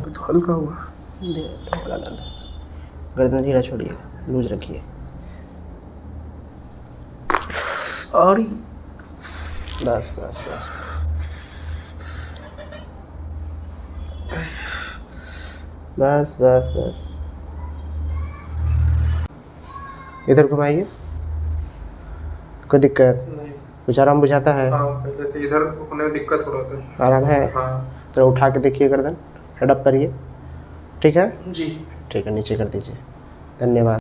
तो हल्का हुआ। थोड़ा दर्द, गर्दन ढीला छोड़िए, लूज रखिए। और बस बस बस बस बस बस। इधर घुमाइए। कोई दिक्कत नहीं। कुछ आराम बुझाता है? हाँ, पहले से इधर होने में दिक्कत हो रहा था। आराम है? हाँ तो उठा के देखिए गर्दन, हेड अप करिए। ठीक है? जी। ठीक है, नीचे कर दीजिए। धन्यवाद।